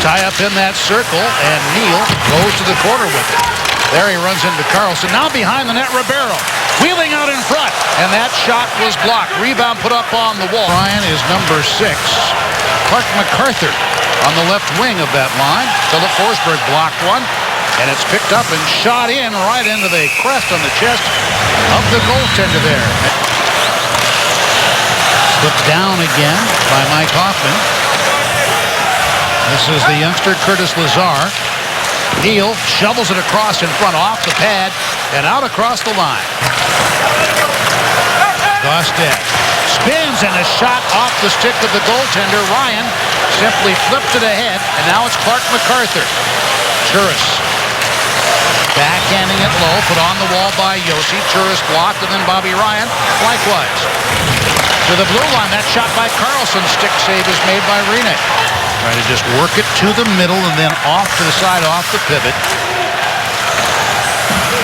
tie up in that circle, and Neal goes to the corner with it. There he runs into Carlson. Now behind the net, Ribeiro wheeling out in front, and that shot was blocked. Rebound put up on the wall. Ryan is number 6. Clark MacArthur on the left wing of that line. Philip Forsberg blocked one, and it's picked up and shot in right into the crest on the chest of the goaltender there. Slipped down again by Mike Hoffman. This is the youngster Curtis Lazar. Neal shovels it across in front, off the pad, and out across the line. Gaustad spins, and a shot off the stick of the goaltender. Ryan simply flipped it ahead, and now it's Clark MacArthur. Turris backhanding it low, put on the wall by Josi. Turris blocked, and then Bobby Ryan likewise. To the blue line, that shot by Carlson. Stick save is made by Rinne. Trying to just work it to the middle and then off to the side, off the pivot.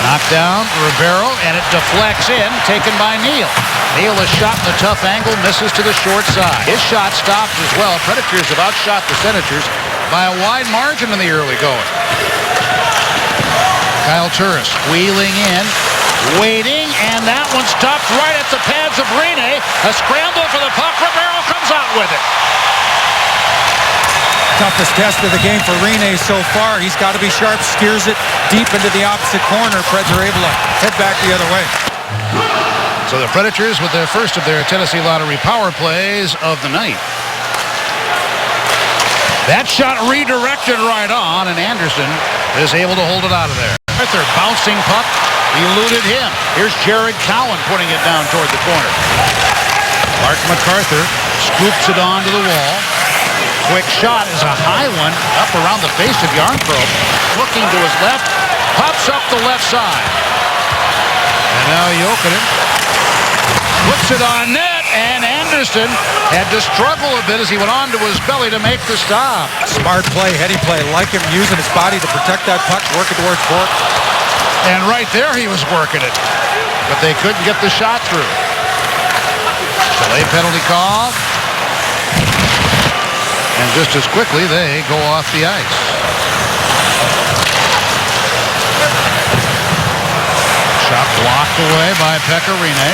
Knocked down, Ribeiro, and it deflects in, taken by Neal. Neal is shot in the tough angle, misses to the short side. His shot stopped as well. Predators have outshot the Senators by a wide margin in the early going. Kyle Turris wheeling in, waiting, and that one stopped right at the pads of Rinne. A scramble for the puck. Ribeiro comes out with it. Toughest test of the game for Rinne so far. He's got to be sharp, steers it deep into the opposite corner. Preds are able to head back the other way. So the Predators with their first of their Tennessee Lottery power plays of the night. That shot redirected right on, and Anderson is able to hold it out of there. Arthur bouncing puck, eluded him. Here's Jared Cowan putting it down toward the corner. Clark MacArthur scoops it onto the wall. Quick shot is a high one up around the face of Jarnkrok. Looking to his left, pops up the left side. And now Jokinen puts it on net, and Anderson had to struggle a bit as he went on to his belly to make the stop. Smart play, heady play, like him using his body to protect that puck, working towards Bourque. And right there he was working it, but they couldn't get the shot through. Delay penalty call. And just as quickly, they go off the ice. Shot blocked away by Pekka Rinne.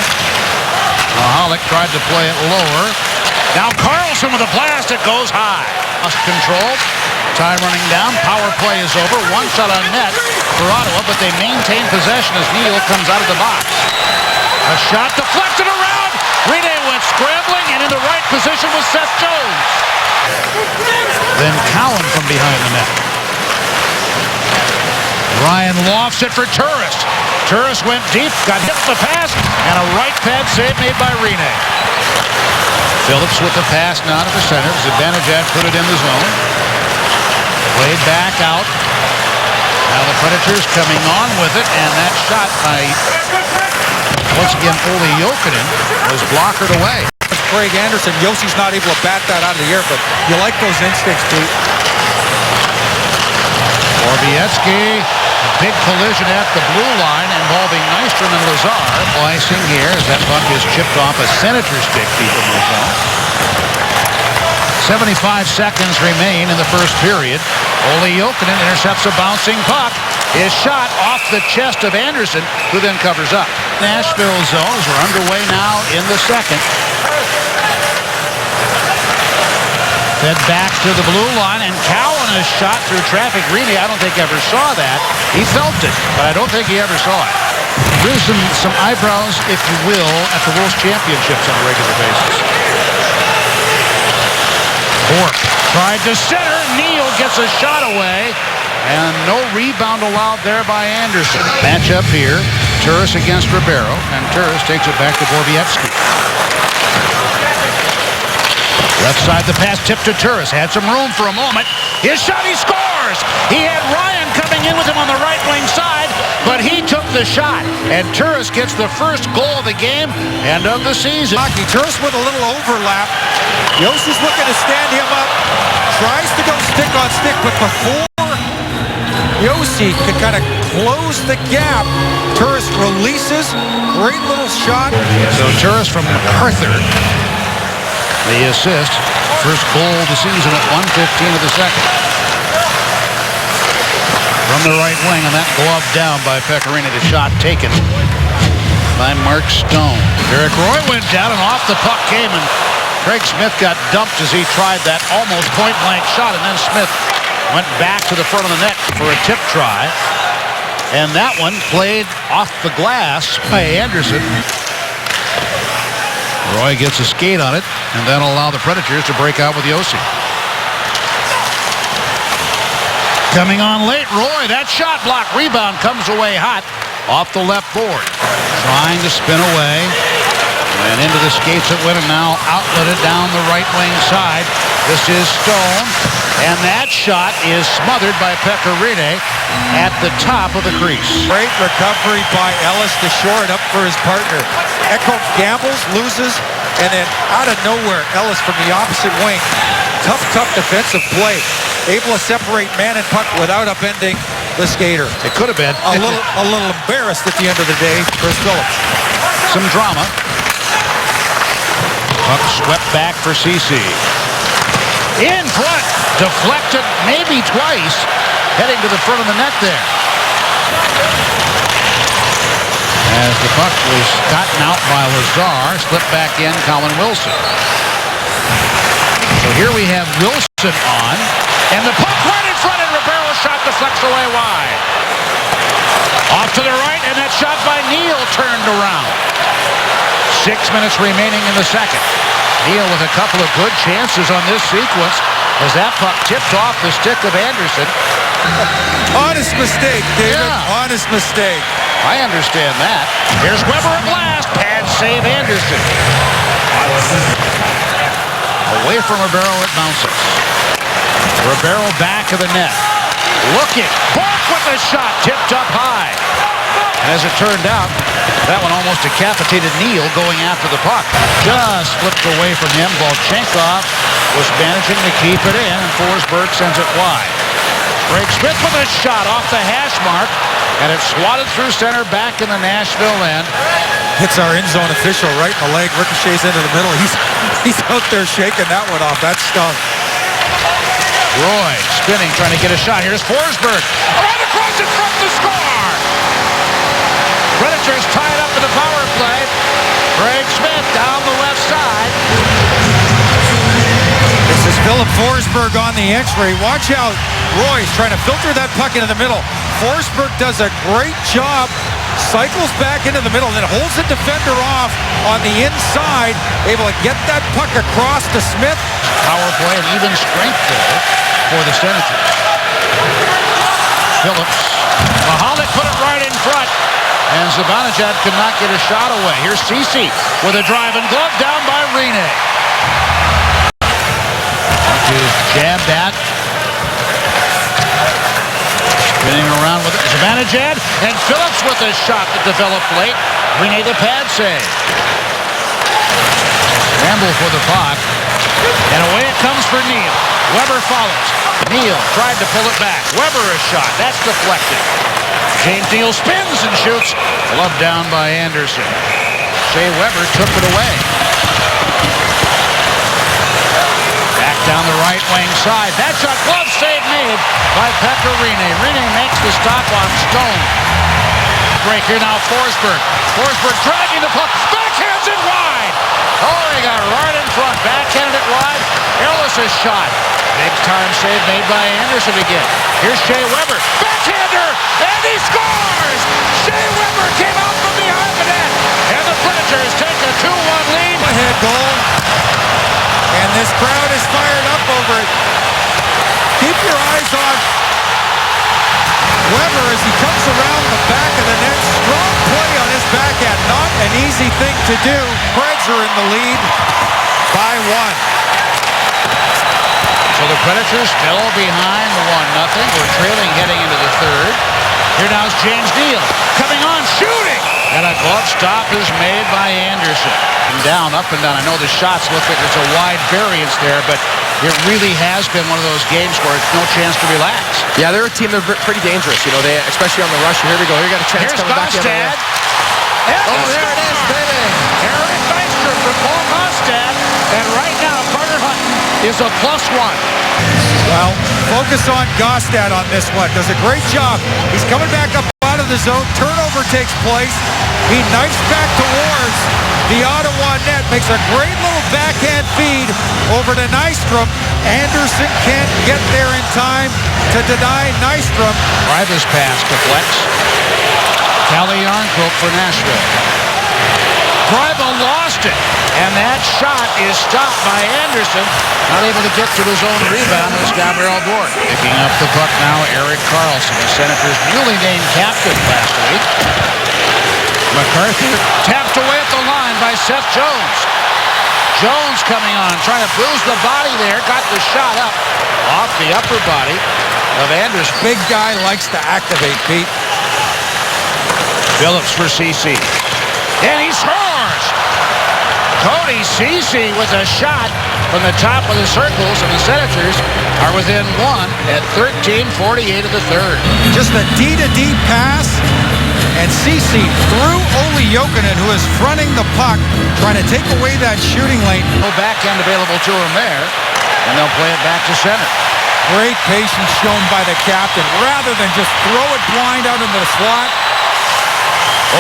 Mahalik tried to play it lower. Now Carlson with a blast. It goes high. Lost control. Time running down. Power play is over. One shot on net for Ottawa, but they maintain possession as Neal comes out of the box. A shot deflected around. Rinne went scrambling, and in the right position was Seth Jones. Then Cowan from behind the net. Ryan lofts it for Turris. Turris went deep, got hit with the pass, and a right pad save made by Rinne. Phillips with the pass now to the center. Zibanejad put it in the zone. Played back out. Now the Predators coming on with it, and that shot by, once again, Olli Jokinen was blockered away. Craig Anderson, Josi's not able to bat that out of the air, but you like those instincts, Pete. Borowiecki, a big collision at the blue line involving Nystrom and Lazar. Icing here as that puck is chipped off a Senator stick deep in the zone. 75 seconds remain in the first period. Olli Jokinen intercepts a bouncing puck. His shot off the chest of Anderson, who then covers up. Nashville zones are underway now in the second. Fed back to the blue line, and Cowan is shot through traffic. Rinne, I don't think ever saw that. He felt it, but I don't think he ever saw it. There's some eyebrows, if you will, at the World Championships on a regular basis. Bourque tried to center. Neal gets a shot away, and no rebound allowed there by Anderson. Match up here. Turris against Ribeiro, and Turris takes it back to Borowiecki. Left side, the pass tipped to Turris. Had some room for a moment. His shot, he scores! He had Ryan coming in with him on the right wing side, but he took the shot. And Turris gets the first goal of the game and of the season. Turris with a little overlap. Josi's looking to stand him up. Tries to go stick on stick, but before Josi can kind of close the gap, Turris releases. Great little shot. So Turris from MacArthur. The assist, first goal of the season at 1:15 of the second. From the right wing, and that glove down by Pecorino. The shot taken by Mark Stone. Derek Roy went down, and off the puck came, and Craig Smith got dumped as he tried that almost point-blank shot, and then Smith went back to the front of the net for a tip try. And that one played off the glass by Anderson. Roy gets a skate on it, and then will allow the Predators to break out with Josi. Coming on late, Roy, that shot block. Rebound comes away hot off the left board. Trying to spin away. And into the skates it went, and now outletted down the right wing side. This is Stone. And that shot is smothered by Pecorino at the top of the crease. Great recovery by Ellis to shore it up for his partner. Ekholm gambles, loses, and then out of nowhere, Ellis from the opposite wing. Tough defensive play. Able to separate man and puck without upending the skater. It could have been. A little embarrassed at the end of the day, Chris Phillips. Some drama. Puck swept back for CC. In front. Deflected maybe twice. Heading to the front of the net there. As the puck was gotten out by Lazar. Slipped back in, Colin Wilson. So here we have Wilson on. And the puck right in front, and Ribeiro's shot deflects away wide. Off to the right, and that shot by Neal turned around. 6 minutes remaining in the second. Neal with a couple of good chances on this sequence as that puck tipped off the stick of Anderson. Honest mistake, David. Yeah. Honest mistake. I understand that. Here's Weber at last. Pad save Anderson. Away from Ribeiro, it bounces. Ribeiro back of the net. Looking. Bork with the shot. Tipped up high. And as it turned out, that one almost decapitated Neal going after the puck. Just flipped away from him. Volchenkov was managing to keep it in, and Forsberg sends it wide. Craig Smith with a shot off the hash mark, and it's swatted through center back in the Nashville end. Hits our end zone official right in the leg. Ricochets into the middle. He's out there shaking that one off. That stung. Roy spinning, trying to get a shot. Here's Forsberg. Right across in front to score! Predators tied up in the power play. Craig Smith down the left side. This is Philip Forsberg on the entry. Watch out. Roy's trying to filter that puck into the middle. Forsberg does a great job. Cycles back into the middle and then holds the defender off on the inside. Able to get that puck across to Smith. Power play and even strength there for the Senators. Phillips. Mahalik put it right in front. And Zibanejad could not get a shot away. Here's Ceci with a driving glove down by Rene. Jabbed at. Spinning around with it. Zibanejad and Phillips with a shot that developed late. Rene the pad save. Scramble for the puck. And away it comes for Neal. Weber follows. Neal tried to pull it back. Weber a shot. That's deflected. James Neal spins and shoots. Glove down by Anderson. Shea Weber took it away. Back down the right wing side. That shot, glove save made by Pecorino. Rene makes the stop on Stone. Break here now, Forsberg. Forsberg dragging the puck. Backhands it wide. Oh, he got right in front. Backhanded it wide. Ellis' shot. Big time save made by Anderson again. Here's Shea Weber. Backhander! And he scores! Shea Weber came out from behind the net. And the Predators take a 2-1 lead. Ahead goal. And this crowd is fired up over it. Keep your eyes on Weber as he comes around the back of the net. Strong play on his backhand. Not an easy thing to do. Preds are in the lead by 1. So the Predators fell behind 1-0. We're trailing heading into the third. Here now is James Neal coming on, shooting! And a glove stop is made by Anderson. And down, up and down. I know the shots look like there's a wide variance there, but it really has been one of those games where it's no chance to relax. Yeah, they're a team that are pretty dangerous. You know, they especially on the rush. Here we go. Here we got a chance Here's coming back in. Oh, there it is, baby. Eric Nystrom for Paul Kostad. And right now, Carter Hutton is a +1. Well, focus on Gostad on this one. Does a great job. He's coming back up out of the zone. Turnover takes place. He knifes back towards the Ottawa net. Makes a great little backhand feed over to Nystrom. Anderson can't get there in time to deny Nystrom. Priva's pass deflects. Kelly Yarncroke for Nashville. Priva lost it, and that shot is stopped by Anderson. Not able to get to his own rebound. It was Gabriel Bourque. Picking up the puck now, Erik Karlsson, the Senators' newly named captain last week. MacArthur tapped away at the line by Seth Jones. Jones coming on, trying to bruise the body there. Got the shot up off the upper body of Anderson. Big guy likes to activate, Pete. Phillips for Ceci. And he scores! Cody Ceci with a shot from the top of the circles, and the Senators are within one at 13:48 of the third. Just a D-to-D pass, and Ceci through Olli Jokinen, who is fronting the puck, trying to take away that shooting lane. No backhand available to him there, and they'll play it back to center. Great patience shown by the captain, rather than just throw it blind out into the slot.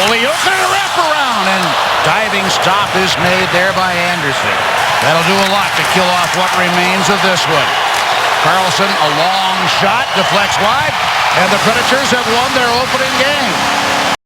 Olli Jokinen a wraparound, and diving stop is made there by Anderson. That'll do a lot to kill off what remains of this one. Karlsson, a long shot, deflects wide, and the Predators have won their opening game.